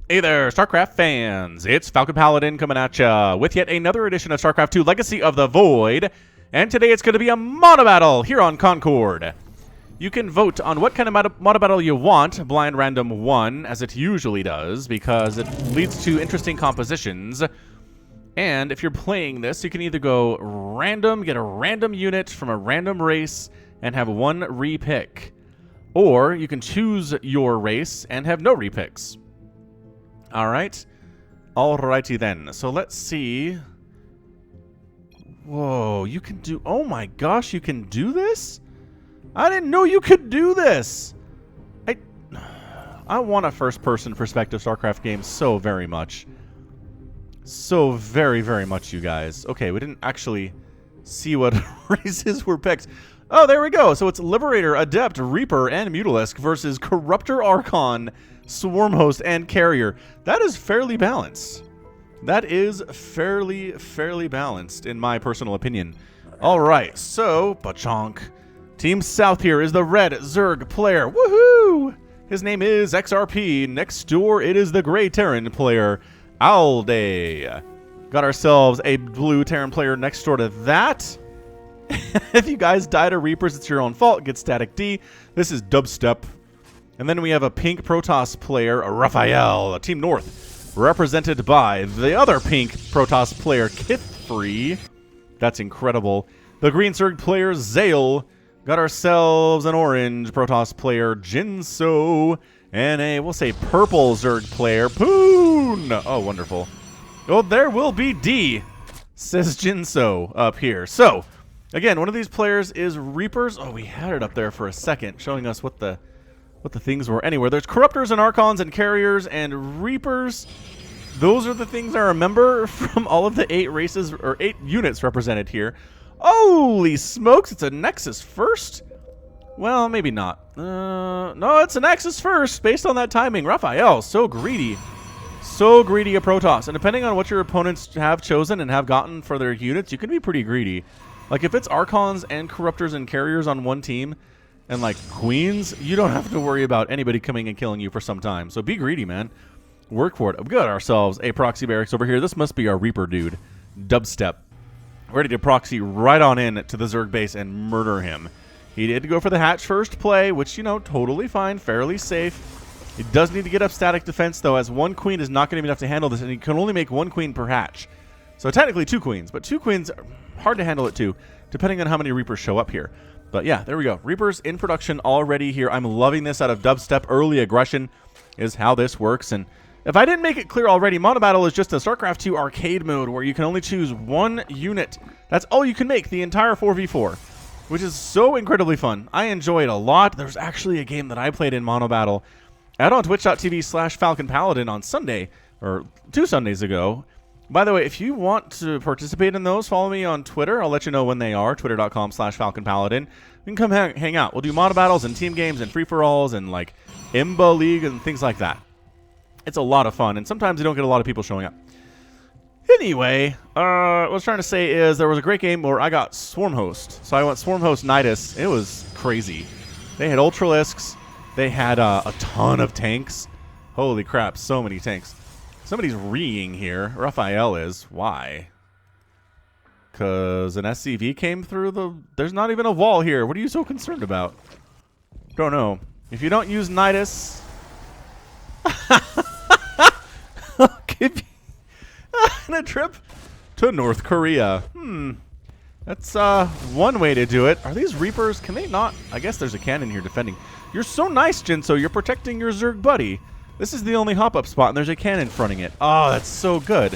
Hey there, StarCraft fans! It's Falcon Paladin coming at ya with yet another edition of StarCraft 2 Legacy of the Void, and today it's going to be a MONOBATTLE here on Concord. You can vote on what kind of MONOBATTLE you want, blind random 1, as it usually does, because it leads to interesting compositions. And if you're playing this, you can either go random, get a random unit from a random race, and have one repick. Or you can choose your race and have no repicks. Alright. Alrighty then. So let's see. Whoa, you can do... Oh my gosh, you can do this? I didn't know you could do this! I want a first-person perspective StarCraft game so very much. So very, very much, you guys. Okay, we didn't actually see what races were picked. Oh, there we go. So it's Liberator, Adept, Reaper, and Mutalisk versus Corruptor, Archon, Swarm Host, and Carrier. That is fairly balanced. That is fairly balanced, in my personal opinion. All right, so, Bachonk. Team South here is the red Zerg player. Woohoo! His name is XRP. Next door, it is the gray Terran player, Alde. Got ourselves a blue Terran player next door to that. If you guys die to Reapers, it's your own fault. Get static D. This is Dubstep. And then we have a pink Protoss player, Raphael, Team North, represented by the other pink Protoss player, Kithfree. That's incredible. The green Zerg player, Zale. Got ourselves an orange Protoss player, Jinso. And a, we'll say, purple Zerg player, Poon. Oh, wonderful. Oh, there will be D, says Jinso up here. So, again, one of these players is Reapers. Oh, we had it up there for a second, showing us what the things were. Anyway, there's Corruptors and Archons and Carriers and Reapers. Those are the things I remember from all of the 8 races, or 8 units represented here. Holy smokes, it's a Nexus first? Well, maybe not. No, it's a Nexus first, based on that timing. Raphael, so greedy. So greedy a Protoss. And depending on what your opponents have chosen and have gotten for their units, you can be pretty greedy. Like, if it's Archons and Corruptors and Carriers on one team, and, like, Queens, you don't have to worry about anybody coming and killing you for some time. So be greedy, man. Work for it. We've got ourselves a proxy barracks over here. This must be our Reaper dude. Dubstep. Ready to proxy right on in to the Zerg base and murder him. He did go for the hatch first play, which, you know, totally fine, fairly safe. He does need to get up static defense, though, as one queen is not going to be enough to handle this, and he can only make 1 queen per hatch. So technically 2 queens, but 2 queens are hard to handle it too, depending on how many Reapers show up here. But yeah, there we go. Reapers in production already here. I'm loving this out of Dubstep. Early aggression is how this works. And if I didn't make it clear already, MONOBATTLE is just a StarCraft 2 arcade mode where you can only choose 1 unit. That's all you can make the entire 4v4, which is so incredibly fun. I enjoy it a lot. There's actually a game that I played in MONOBATTLE out on twitch.tv/FalconPaladin on Sunday, or 2 Sundays ago. By the way, if you want to participate in those, follow me on Twitter. I'll let you know when they are, twitter.com/FalconPaladin. You can come hang out. We'll do MONOBATTLEs and team games and free-for-alls and, like, Imba League and things like that. It's a lot of fun, and sometimes you don't get a lot of people showing up. Anyway, what I was trying to say is there was a great game where I got Swarm Host. So I went Swarm Host Nidus. It was crazy. They had Ultralisks. They had a ton of tanks. Holy crap, so many tanks. Somebody's reeing here. Raphael is. Why? Because an SCV came through the... There's not even a wall here. What are you so concerned about? Don't know. If you don't use Nidus... I'll give you a trip to North Korea. That's one way to do it. Are these Reapers? Can they not? I guess there's a cannon here defending. You're so nice, Jinso. You're protecting your Zerg buddy. This is the only hop-up spot, and there's a cannon fronting it. Oh, that's so good.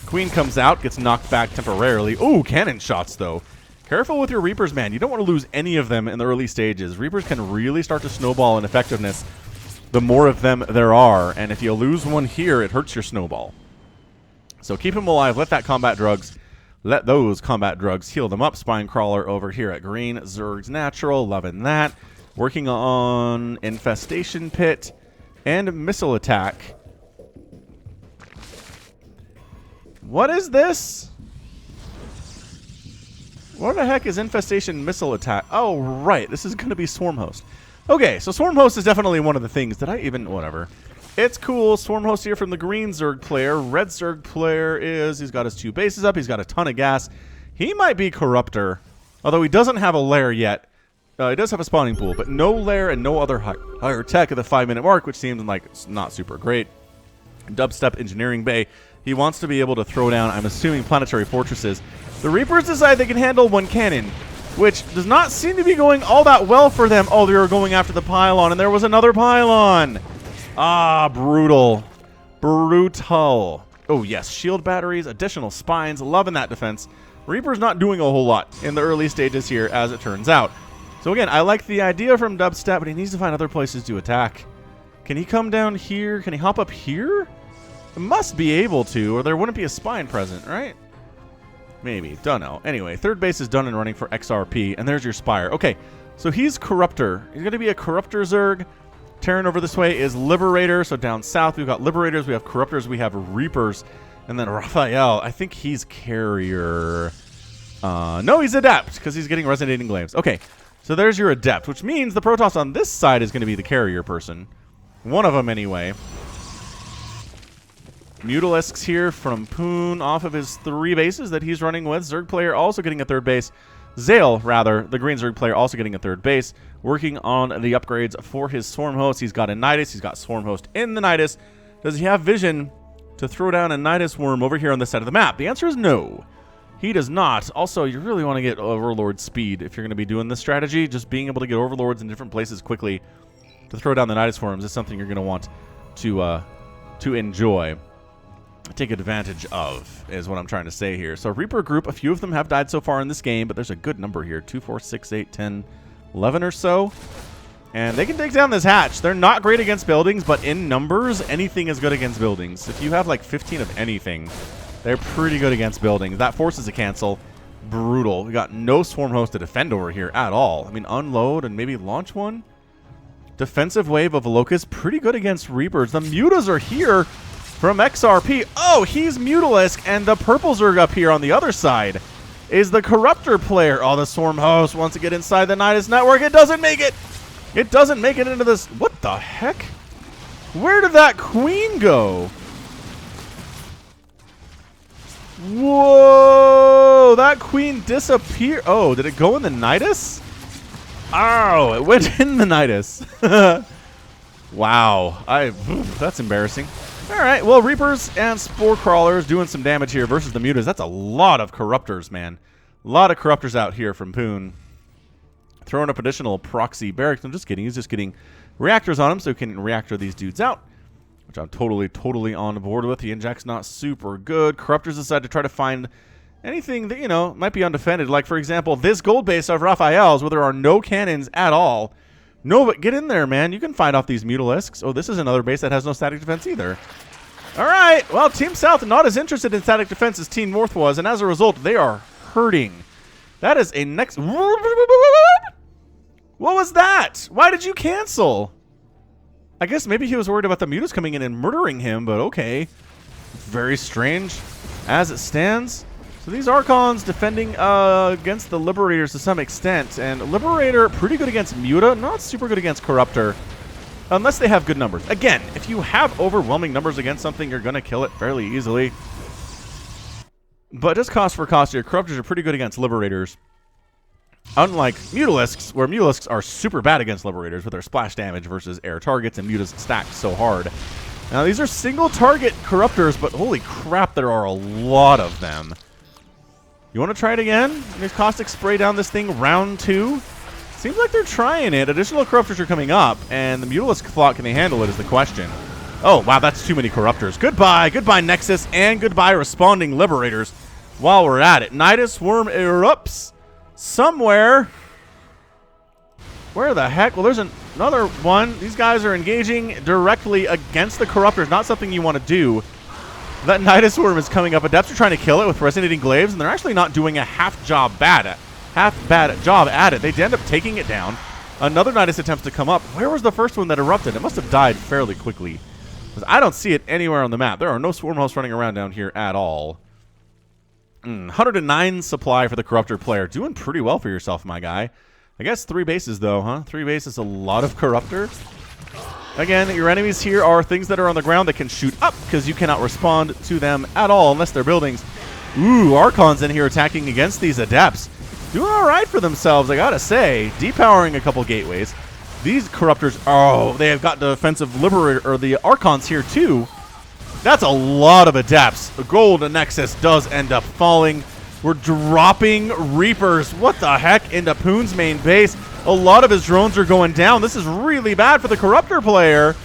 Queen comes out, gets knocked back temporarily. Ooh, cannon shots, though. Careful with your Reapers, man. You don't want to lose any of them in the early stages. Reapers can really start to snowball in effectiveness the more of them there are, and if you lose one here, it hurts your snowball. So keep them alive. Let those combat drugs heal them up. Spine Crawler over here at green. Zerg's natural. Loving that. Working on Infestation Pit and Missile Attack. What is this? What the heck is Infestation Missile Attack? Oh, right. This is going to be Swarm Host. Okay, so Swarm Host is definitely one of the things that I even... Whatever. It's cool. Swarm host here from the green Zerg player. Red Zerg player he's got his 2 bases up. He's got a ton of gas. He might be Corruptor, although he doesn't have a lair yet. He does have a spawning pool, but no lair and no other higher tech at the 5-minute mark, which seems like it's not super great. Dubstep Engineering Bay. He wants to be able to throw down, I'm assuming, planetary fortresses. The Reapers decide they can handle 1 cannon, which does not seem to be going all that well for them. Oh, they were going after the pylon, and there was another pylon. Ah, brutal. Brutal. Oh, yes, shield batteries, additional spines. Loving that defense. Reaper's not doing a whole lot in the early stages here, as it turns out. So again, I like the idea from Dubstep, but he needs to find other places to attack. Can he come down here? Can he hop up here? It must be able to, or there wouldn't be a spine present, right? Maybe. Don't know. Anyway, 3rd base is done and running for XRP, and there's your Spire. Okay, so he's Corruptor. He's going to be a Corruptor Zerg. Terran over this way is Liberator, so down south we've got Liberators, we have Corruptors, we have Reapers, and then Raphael, I think he's Carrier. No, he's Adept, because he's getting Resonating Glaives. Okay, so there's your Adept, which means the Protoss on this side is going to be the Carrier person. One of them, anyway. Mutalisks here from Poon off of his 3 bases that he's running with. Zerg player also getting a 3rd base. Zale, rather, the green Zerg player, also getting a 3rd base. Working on the upgrades for his Swarm Host. He's got a Nidus. He's got Swarm Host in the Nidus. Does he have vision to throw down a Nidus worm over here on this side of the map? The answer is no. He does not. Also, you really want to get Overlord speed if you're going to be doing this strategy. Just being able to get Overlords in different places quickly to throw down the Nidus worms is something you're going to want to enjoy. Take advantage of is what I'm trying to say here. So Reaper group, a few of them have died so far in this game, but there's a good number here. 2, 4, 6, 8, 10, 11 or so. And they can take down this hatch. They're not great against buildings, but in numbers, anything is good against buildings. If you have like 15 of anything, they're pretty good against buildings. That forces a cancel. Brutal. We got no Swarm Host to defend over here at all. I mean, unload and maybe launch one. Defensive wave of Locust, pretty good against Reapers. The Mutas are here from XRP. Oh, he's Mutalisk, and the purple Zerg up here on the other side is the Corruptor player. Oh, the Swarm Host wants to get inside the Nidus network. It doesn't make it. It doesn't make it into this. What the heck? Where did that queen go? Whoa, that queen disappeared. Oh, did it go in the Nidus? Oh, it went in the Nidus. Wow. That's embarrassing. All right, well, Reapers and Spore Crawlers doing some damage here versus the Mutas. That's a lot of Corruptors, man. A lot of Corruptors out here from Poon. Throwing up additional proxy barracks. I'm just kidding. He's just getting reactors on him so he can reactor these dudes out, which I'm totally on board with. The inject's not super good. Corruptors decide to try to find anything that, you know, might be undefended. Like, for example, this gold base of Raphael's where there are no cannons at all. No, but get in there, man. You can fight off these Mutalisks. Oh, this is another base that has no static defense either. All right. Well, Team South not as interested in static defense as Team North was, and as a result, they are hurting. That is a next... What was that? Why did you cancel? I guess maybe he was worried about the Mutas coming in and murdering him, but okay. Very strange as it stands. So these Archons defending against the Liberators to some extent. And Liberator, pretty good against Muta, not super good against Corruptor. Unless they have good numbers. Again, if you have overwhelming numbers against something, you're going to kill it fairly easily. But just cost for cost here, Corruptors are pretty good against Liberators. Unlike Mutalisks, where Mutalisks are super bad against Liberators with their splash damage versus air targets, and Mutas stacked so hard. Now, these are single-target Corruptors, but holy crap, there are a lot of them. You want to try it again? There's Caustic Spray down this thing, round 2. Seems like they're trying it. Additional Corruptors are coming up, and the Mutalisk thought, can they handle it, is the question. Oh, wow, that's too many Corruptors. Goodbye. Goodbye, Nexus, and goodbye, Responding Liberators. While we're at it, Nidus Worm erupts somewhere. Where the heck? Well, there's another one. These guys are engaging directly against the Corruptors. Not something you want to do. That Nidus Worm is coming up. Adepts are trying to kill it with Resonating Glaives, and they're actually not doing a half bad job at it. They end up taking it down. Another Nidus attempts to come up. Where was the first one that erupted? It must have died fairly quickly, because I don't see it anywhere on the map. There are no Swarm Hosts running around down here at all. 109 supply for the Corruptor player. Doing pretty well for yourself, my guy. I guess 3 bases, though, huh? 3 bases, a lot of Corruptor. Again, your enemies here are things that are on the ground that can shoot up because you cannot respond to them at all unless they're buildings. Ooh, Archons in here attacking against these Adepts. Doing all right for themselves, I gotta say. Depowering a couple gateways. These Corruptors, oh, they have got defensive Liberator, or the Archons here too. That's a lot of Adepts. The Gold Nexus does end up falling. We're dropping Reapers. What the heck? Into Poon's main base. A lot of his drones are going down. This is really bad for the Corruptor player.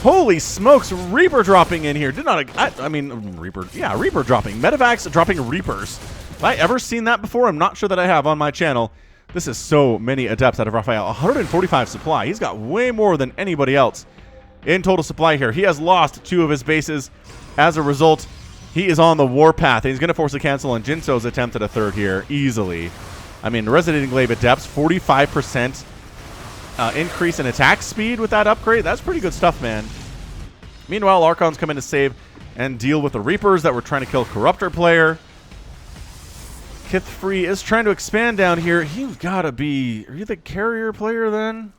Holy smokes, Reaper dropping in here. Did not, I mean, Reaper, yeah, Reaper dropping. Medivacs dropping Reapers. Have I ever seen that before? I'm not sure that I have on my channel. This is so many Adepts out of Raphael. 145 supply. He's got way more than anybody else in total supply here. He has lost 2 of his bases. As a result, he is on the warpath. He's going to force a cancel on Jinso's attempt at a 3rd here, easily. I mean, Resonating Glaive Adepts, 45% increase in attack speed with that upgrade. That's pretty good stuff, man. Meanwhile, Archons come in to save and deal with the Reapers that were trying to kill Corruptor player. Kithfree is trying to expand down here. You've got to be... Are you the carrier player then?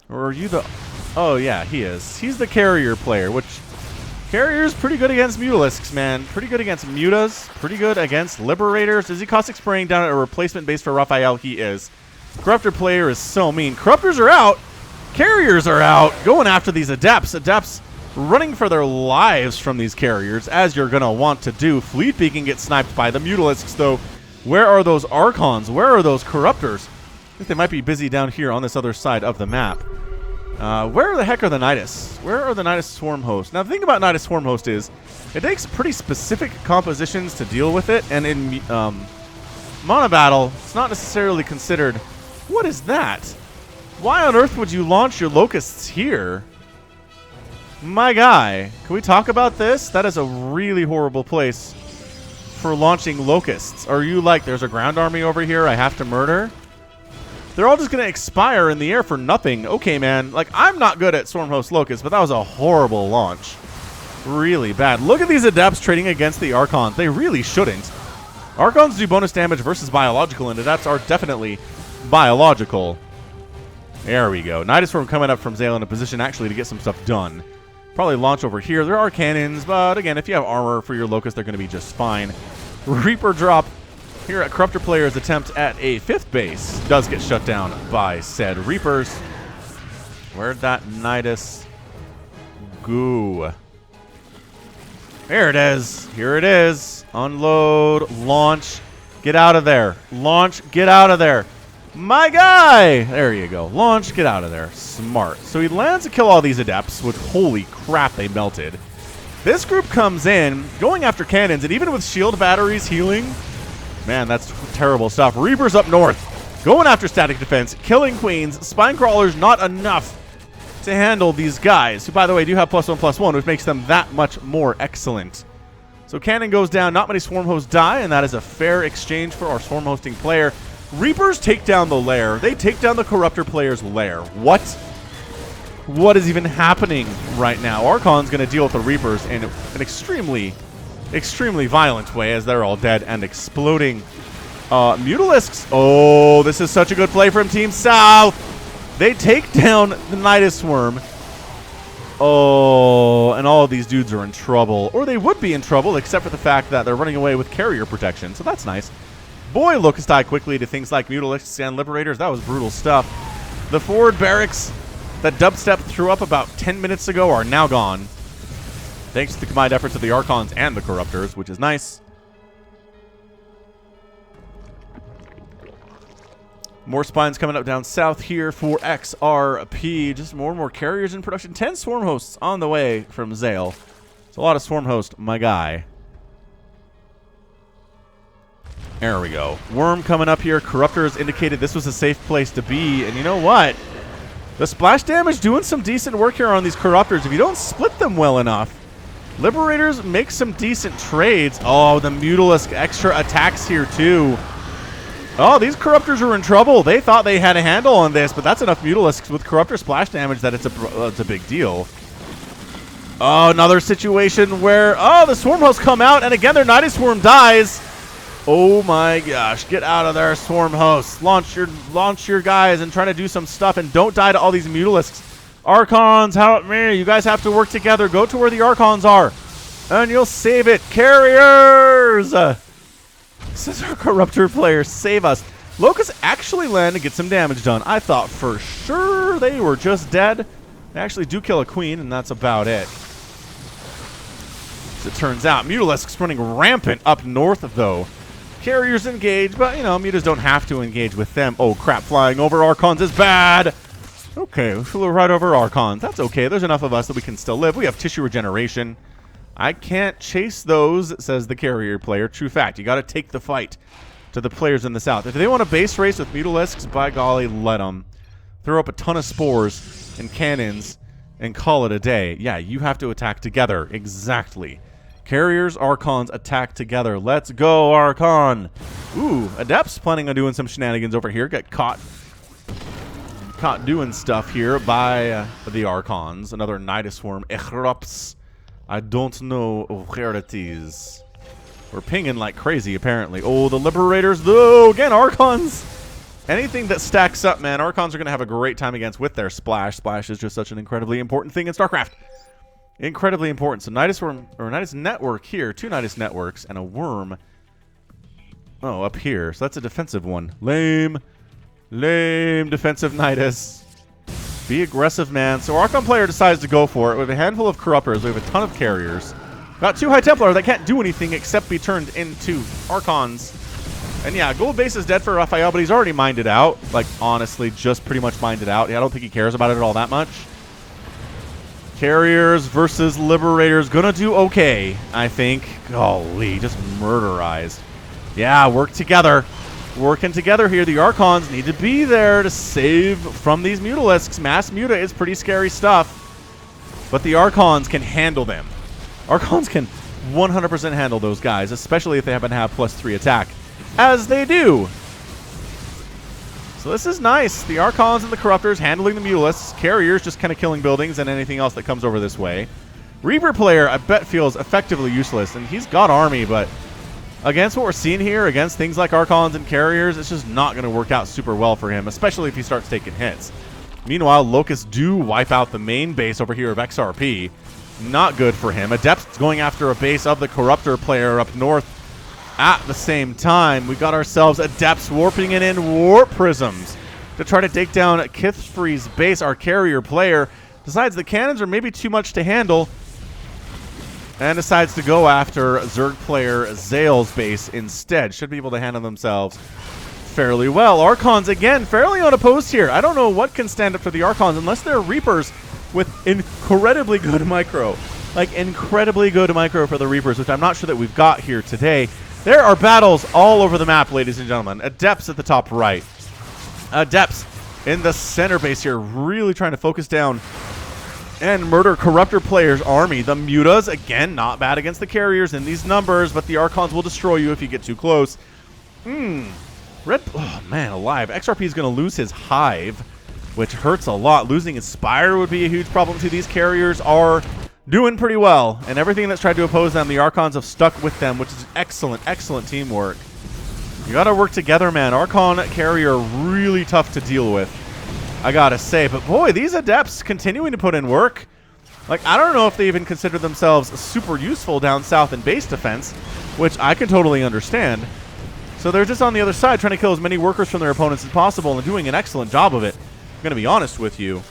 Or are you the... Oh, yeah, he is. He's the carrier player, which... Carrier's pretty good against Mutalisks, man. Pretty good against Mutas. Pretty good against Liberators. Is he caustic spraying down at a replacement base for Raphael? He is. Corruptor player is so mean. Corruptors are out. Carriers are out. Going after these Adepts. Adepts running for their lives from these carriers, as you're going to want to do. Fleet Beacon gets sniped by the Mutalisks, though. Where are those Archons? Where are those Corruptors? I think they might be busy down here on this other side of the map. Where the heck are the Nidus? Where are the Nidus Swarm Hosts? Now, the thing about Nidus Swarm Host is it takes pretty specific compositions to deal with it, and in MONOBATTLE, it's not necessarily considered. What is that? Why on earth would you launch your Locusts here? My guy, can we talk about this? That is a really horrible place for launching Locusts. Are you like, there's a ground army over here I have to murder? They're all just going to expire in the air for nothing. Okay, man. Like, I'm not good at Swarmhost Locusts, but that was a horrible launch. Really bad. Look at these Adepts trading against the Archons. They really shouldn't. Archons do bonus damage versus biological, and Adepts are definitely biological. There we go. Nidus Swarm coming up from Zale in a position actually to get some stuff done. Probably launch over here. There are cannons, but again, if you have armor for your Locust, they're going to be just fine. Reaper drop here at Corruptor player's attempt at a 5th base does get shut down by said Reapers. Where'd that Nidus go? There it is. Here it is. Unload. Launch. Get out of there. Launch. Get out of there. My guy! There you go. Launch. Get out of there. Smart. So he lands to kill all these Adepts, which, holy crap, they melted. This group comes in, going after cannons, and even with shield batteries healing, man, that's terrible stuff. Reapers up north, going after static defense, killing queens. Spine crawlers not enough to handle these guys, who, by the way, do have +1/+1, which makes them that much more excellent. So cannon goes down, not many swarm hosts die, and that is a fair exchange for our swarm hosting player. Reapers take down the lair. They take down the Corruptor player's lair. What? What is even happening right now? Archon's going to deal with the Reapers in an extremely violent way, as they're all dead and exploding. Mutalisks. Oh, this is such a good play from Team South. They take down the Nidus Swarm. Oh, and all of these dudes are in trouble. Or they would be in trouble, except for the fact that they're running away with carrier protection. So that's nice. Boy, Locust die quickly to things like Mutalisks and Liberators. That was brutal stuff. The forward barracks that Dubstep threw up about 10 minutes ago are now gone, thanks to the combined efforts of the Archons and the Corruptors, which is nice. More spines coming up down south here for XRP. Just more and more carriers in production. 10 swarm hosts on the way from Zale. It's a lot of swarm host, my guy. There we go. Worm coming up here. Corruptors indicated this was a safe place to be. And you know what? The splash damage doing some decent work here on these Corruptors. If you don't split them well enough, Liberators make some decent trades. Oh, the Mutalisk extra attacks here too. Oh, these Corruptors are in trouble. They thought they had a handle on this, but that's enough Mutalisks with Corruptor splash damage that it's a big deal. Oh, another situation where, oh, the Swarm hosts come out, and again, their Nidus Swarm dies. Oh my gosh, get out of there, Swarm hosts. Launch your guys and try to do some stuff, and don't die to all these Mutalisks. Archons, help me. You guys have to work together. Go to where the Archons are, and you'll save it. Carriers! This is our Corruptor player. Save us. Locusts actually land and get some damage done. I thought for sure they were just dead. They actually do kill a queen, and that's about it. As it turns out, Mutalisk's running rampant up north, though. Carriers engage, but, you know, mutas don't have to engage with them. Oh, crap. Flying over Archons is bad. Okay, we flew right over Archons. That's okay. There's enough of us that we can still live. We have tissue regeneration. I can't chase those, says the carrier player. True fact. You got to take the fight to the players in the south. If they want a base race with Mutalisks, by golly, let them. Throw up a ton of spores and cannons and call it a day. Yeah, you have to attack together. Exactly. Carriers, Archons, attack together. Let's go, Archon. Ooh, Adept's planning on doing some shenanigans over here. Get caught doing stuff here by the Archons. Another Nidus Swarm. Erupts. I don't know where it is. We're pinging like crazy, apparently. Oh, the Liberators, though. Again, Archons. Anything that stacks up, man, Archons are going to have a great time against with their Splash. Splash is just such an incredibly important thing in StarCraft. Incredibly important. So Nidus Worm, or Nidus Network here. 2 Nidus Networks and a Worm. Oh, up here. So that's a defensive one. Lame. Lame defensive Nidus. Be aggressive, man. So Archon player decides to go for it. We have a handful of Corruptors. We have a ton of Carriers. Got 2 High Templar that can't do anything except be turned into Archons. And yeah, gold base is dead for Raphael, but he's already mined it out. Like, honestly, just pretty much mined it out. Yeah, I don't think he cares about it at all that much. Carriers versus Liberators. Gonna do okay, I think. Golly, just murderized. Yeah, work together. Working together here. The Archons need to be there to save from these Mutalisks. Mass Muta is pretty scary stuff, but the Archons can handle them. Archons can 100% handle those guys, especially if they happen to have +3 attack, as they do. So this is nice. The Archons and the Corruptors handling the Mutalisks. Carriers just kind of killing buildings and anything else that comes over this way. Reaper player, I bet, feels effectively useless, and he's got army, but against what we're seeing here, against things like Archons and Carriers, it's just not going to work out super well for him, especially if he starts taking hits. Meanwhile, Locusts do wipe out the main base over here of XRP. Not good for him. Adept's going after a base of the Corruptor player up north at the same time. We got ourselves Adepts warping it in Warp Prisms to try to take down Kithfree's base. Our Carrier player decides the cannons are maybe too much to handle and decides to go after Zerg player Zale's base instead. Should be able to handle themselves fairly well. Archons, again, fairly unopposed here. I don't know what can stand up to the Archons unless they're Reapers with incredibly good micro. Like, incredibly good micro for the Reapers, which I'm not sure that we've got here today. There are battles all over the map, ladies and gentlemen. Adepts at the top right. Adepts in the center base here, really trying to focus down and murder Corruptor player's army. The Mutas, again, not bad against the Carriers in these numbers, but the Archons will destroy you if you get too close. Red, oh man, alive. XRP is going to lose his Hive, which hurts a lot. Losing his Spire would be a huge problem too. These Carriers are doing pretty well, and everything that's tried to oppose them, the Archons have stuck with them, which is excellent, excellent teamwork. You got to work together, man. Archon Carrier, really tough to deal with, I gotta say. But boy, these Adepts continuing to put in work. Like, I don't know if they even consider themselves super useful down south in base defense, which I can totally understand. So they're just on the other side trying to kill as many workers from their opponents as possible and doing an excellent job of it. I'm going to be honest with you.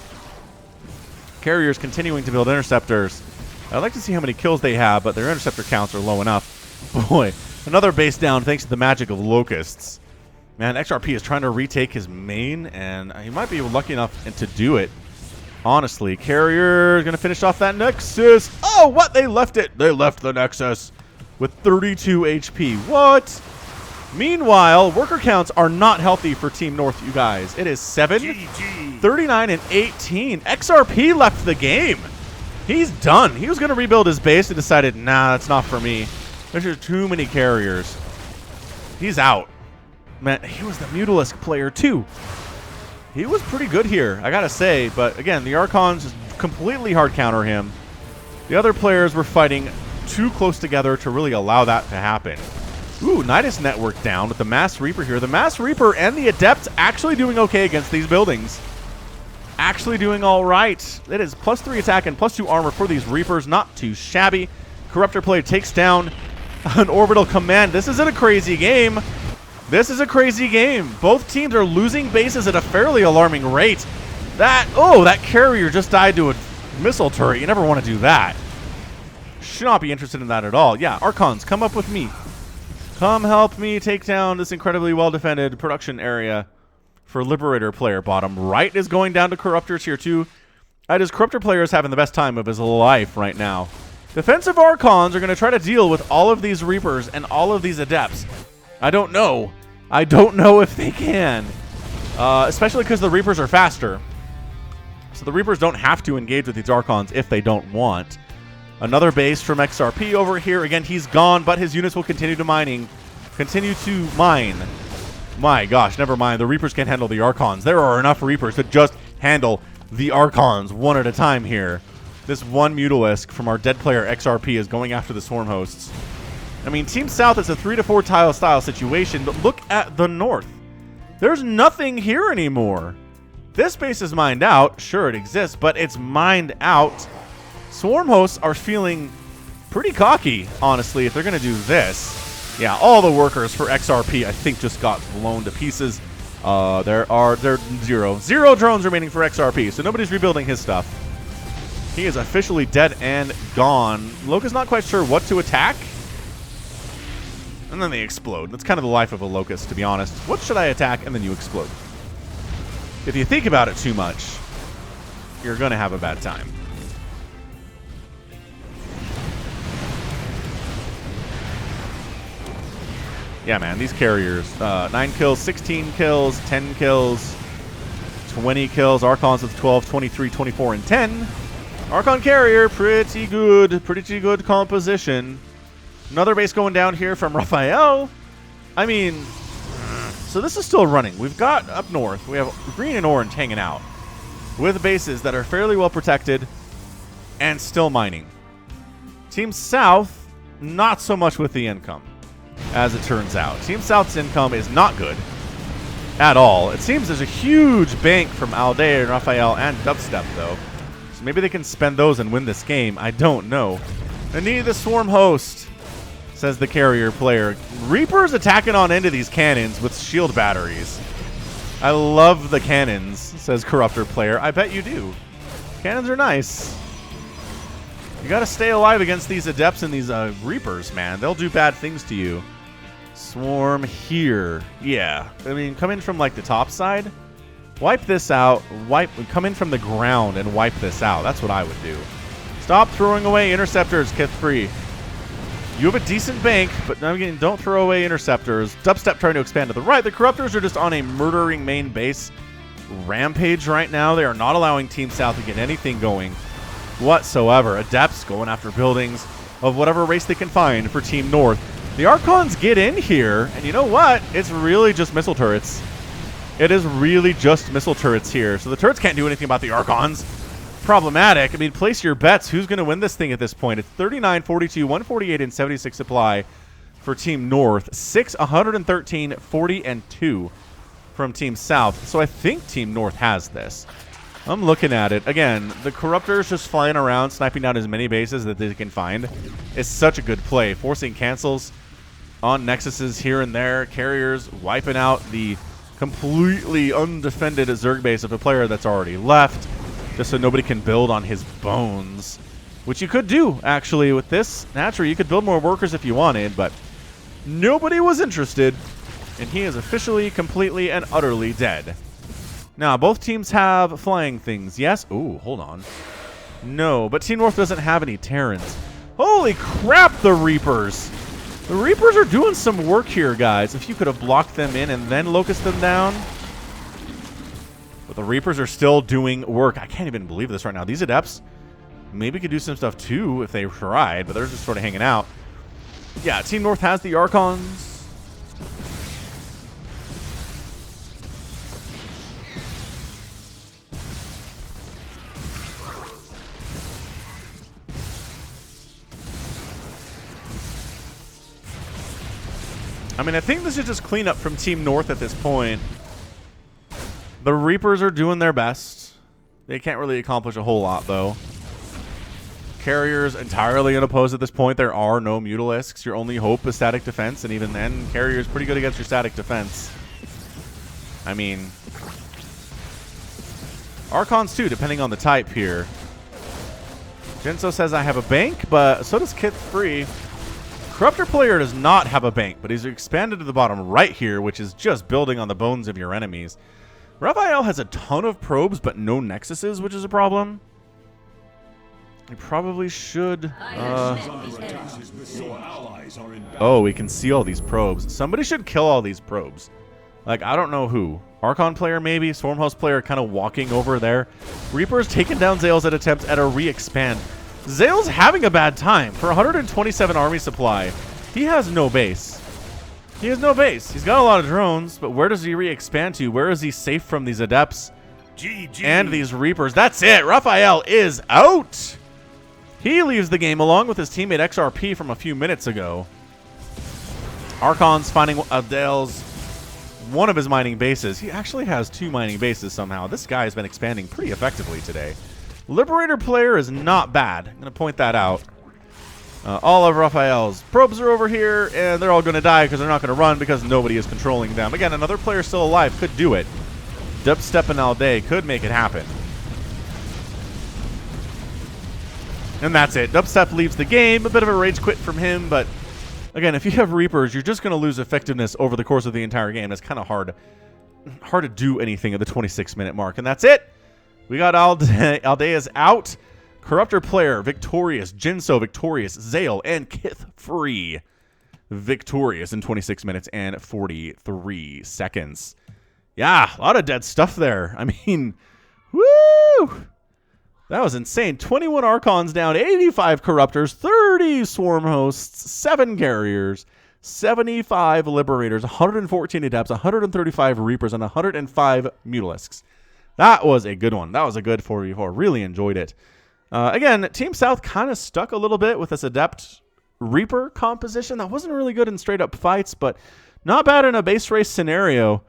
Carriers continuing to build interceptors. I'd like to see how many kills they have, but their interceptor counts are low enough. Boy, another base down thanks to the magic of Locusts. Man, XRP is trying to retake his main, and he might be lucky enough to do it. Honestly, Carrier is going to finish off that Nexus. Oh, what? They left it. They left the Nexus with 32 HP. What? Meanwhile, worker counts are not healthy for Team North, you guys. It is 7, GG. 39, and 18. XRP left the game. He's done. He was going to rebuild his base and decided, nah, that's not for me. There's just too many Carriers. He's out. Man, he was the Mutalisk player, too. He was pretty good here, I gotta say. But, again, the Archons just completely hard counter him. The other players were fighting too close together to really allow that to happen. Ooh, Nidus Network down with the Mass Reaper here. The Mass Reaper and the Adept actually doing okay against these buildings. actually doing all right. It is +3 attack and +2 armor for these Reapers. Not too shabby. Corruptor player takes down an orbital command. This isn't a crazy game. This is a crazy game. Both teams are losing bases at a fairly alarming rate. That carrier just died to a missile turret. You never want to do that. Should not be interested in that at all. Yeah, Archons, come up with me. Come help me take down this incredibly well-defended production area for Liberator player. Bottom right is going down to Corruptors here too. His Corruptor player is having the best time of his life right now. Defensive Archons are going to try to deal with all of these Reapers and all of these Adepts. I don't know. I don't know if they can. Especially because the Reapers are faster. So the Reapers don't have to engage with these Archons if they don't want. Another base from XRP over here. Again, he's gone, but his units will continue to mine. My gosh, never mind. The Reapers can't handle the Archons. There are enough Reapers to just handle the Archons one at a time here. This one Mutalisk from our dead player XRP is going after the Swarm Hosts. I mean, Team South is a 3 to 4 tile style situation, but look at the North. There's nothing here anymore. This base is mined out. Sure, it exists, but it's mined out. Swarm Hosts are feeling pretty cocky, honestly, if they're going to do this. Yeah, all the workers for XRP, I think, just got blown to pieces. There are zero drones remaining for XRP, so nobody's rebuilding his stuff. He is officially dead and gone. Locust's not quite sure what to attack. And then they explode. That's kind of the life of a Locust, to be honest. What should I attack? And then you explode. If you think about it too much, you're going to have a bad time. Yeah, man, these carriers. 9 kills, 16 kills, 10 kills, 20 kills. Archons with 12, 23, 24, and 10. Archon carrier, pretty good composition. Another base going down here from Raphael. I mean, so this is still running. We've got up north, we have green and orange hanging out with bases that are fairly well protected and still mining. Team South, not so much with the income, as it turns out. Team South's income is not good at all. It seems there's a huge bank from Aldair and Raphael and Dubstep, though. So maybe they can spend those and win this game. I don't know. I need the Swarm Host, says the carrier player. Reaper's attacking on into these cannons with shield batteries. I love the cannons, says Corruptor player. I bet you do. Cannons are nice. You gotta stay alive against these Adepts and these Reapers, man. They'll do bad things to you. Swarm here. Yeah. I mean, come in from, like, the top side. Wipe this out. Come in from the ground and wipe this out. That's what I would do. Stop throwing away Interceptors, Kith3. You have a decent bank, but again, don't throw away Interceptors. Dubstep trying to expand to the right. The Corruptors are just on a murdering main base rampage right now. They are not allowing Team South to get anything going whatsoever. Adepts going after buildings of whatever race they can find for Team North. The Archons get in here, and you know what? It's really just missile turrets. It is really just missile turrets here. So the turrets can't do anything about the Archons. Problematic. I mean, place your bets. Who's going to win this thing at this point? It's 39, 42, 148, and 76 supply for Team North. 113, 40, and 2 from Team South. So I think Team North has this. I'm looking at it. Again, the Corruptors just flying around, sniping down as many bases that they can find is such a good play. Forcing cancels on Nexuses here and there. Carriers wiping out the completely undefended Zerg base of a player that's already left, just so nobody can build on his bones, which you could do, actually, with this. Naturally, you could build more workers if you wanted, but nobody was interested, and he is officially, completely, and utterly dead. Now, both teams have flying things, yes? Ooh, hold on. No, but Team North doesn't have any Terrans. Holy crap, the Reapers! The Reapers are doing some work here, guys. If you could have blocked them in and then Locust them down. But the Reapers are still doing work. I can't even believe this right now. These Adepts maybe could do some stuff too if they tried, but they're just sort of hanging out. Yeah, Team North has the Archons. I mean, I think this is just cleanup from Team North at this point. The Reapers are doing their best. They can't really accomplish a whole lot, though. Carriers entirely unopposed at this point. There are no mutalisks. Your only hope is static defense, and even then, Carrier's pretty good against your static defense. I mean, Archons too, depending on the type here. Jinso says I have a bank, but so does Kith Free. Corruptor player does not have a bank, but he's expanded to the bottom right here, which is just building on the bones of your enemies. Raphael has a ton of probes, but no nexuses, which is a problem. We probably should. Oh, we can see all these probes. Somebody should kill all these probes. Like, I don't know who. Archon player, maybe. Swarmhouse player kind of walking over there. Reaper's taking down Zales at attempts at a re-expand. Zale's having a bad time. For 127 army supply, he has no base. He has no base. He's got a lot of drones, but where does he re-expand to? Where is he safe from these adepts and these Reapers? That's it. Raphael is out. He leaves the game along with his teammate XRP from a few minutes ago. Archon's finding Adele's one of his mining bases. He actually has 2 mining bases somehow. This guy has been expanding pretty effectively today. Liberator player is not bad. I'm going to point that out. All of Raphael's probes are over here, and they're all going to die because they're not going to run because nobody is controlling them. Again, another player still alive could do it. Dubstep and Alday could make it happen. And that's it. Dubstep leaves the game. A bit of a rage quit from him, but again, if you have Reapers, you're just going to lose effectiveness over the course of the entire game. It's kind of hard to do anything at the 26-minute mark. And that's it. We got Alday. Alday is out. Corruptor player victorious. Jinso victorious. Zale and Kith Free victorious in 26 minutes and 43 seconds. Yeah, a lot of dead stuff there. I mean, woo! That was insane. 21 Archons down, 85 Corruptors, 30 Swarm Hosts, 7 Carriers, 75 Liberators, 114 Adepts, 135 Reapers, and 105 Mutalisks. That was a good one. That was a good 4v4. Really enjoyed it. Again, Team South kind of stuck a little bit with this Adept Reaper composition. That wasn't really good in straight-up fights, but not bad in a base race scenario.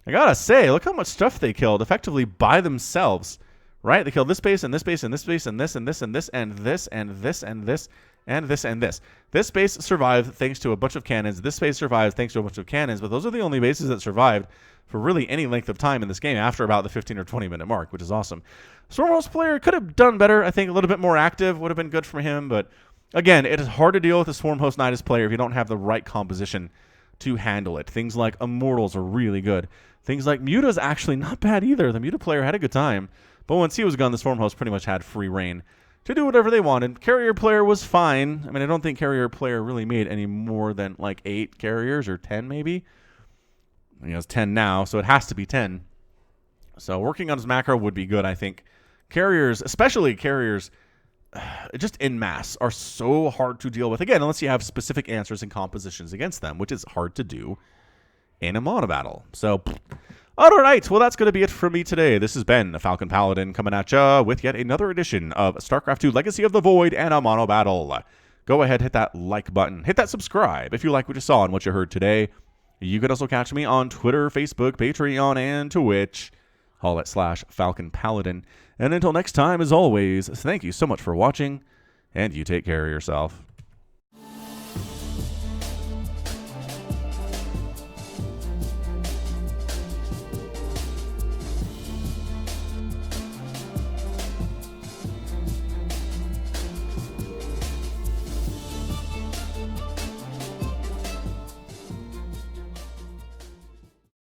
I gotta say, look how much stuff they killed effectively by themselves. Right? They killed this base and this base and this base and this and this and this and this and this and this and this and this. This base survived thanks to a bunch of cannons. This base survived thanks to a bunch of cannons. But those are the only bases that survived for really any length of time in this game after about the 15 or 20-minute mark, which is awesome. Swarmhouse player could have done better. I think a little bit more active would have been good for him. But again, it is hard to deal with a Swarmhouse Nidus player if you don't have the right composition to handle it. Things like Immortals are really good. Things like Muta's actually not bad either. The Muta player had a good time. But once he was gone, the Swarmhouse pretty much had free reign to do whatever they wanted. Carrier player was fine. I mean, I don't think Carrier player really made any more than like 8 carriers or 10 maybe. I mean, he has 10 now, so it has to be 10. So working on his macro would be good, I think. Carriers, especially carriers, just en masse, are so hard to deal with. Again, unless you have specific answers and compositions against them, which is hard to do in a MONOBATTLE. So, all right, well, that's going to be it for me today. This has been the Falcon Paladin coming at ya with yet another edition of StarCraft 2 Legacy of the Void and a MONOBATTLE. Go ahead, hit that like button. Hit that subscribe if you like what you saw and what you heard today. You can also catch me on Twitter, Facebook, Patreon, and Twitch. All at /Falcon Paladin. And until next time, as always, thank you so much for watching, and you take care of yourself.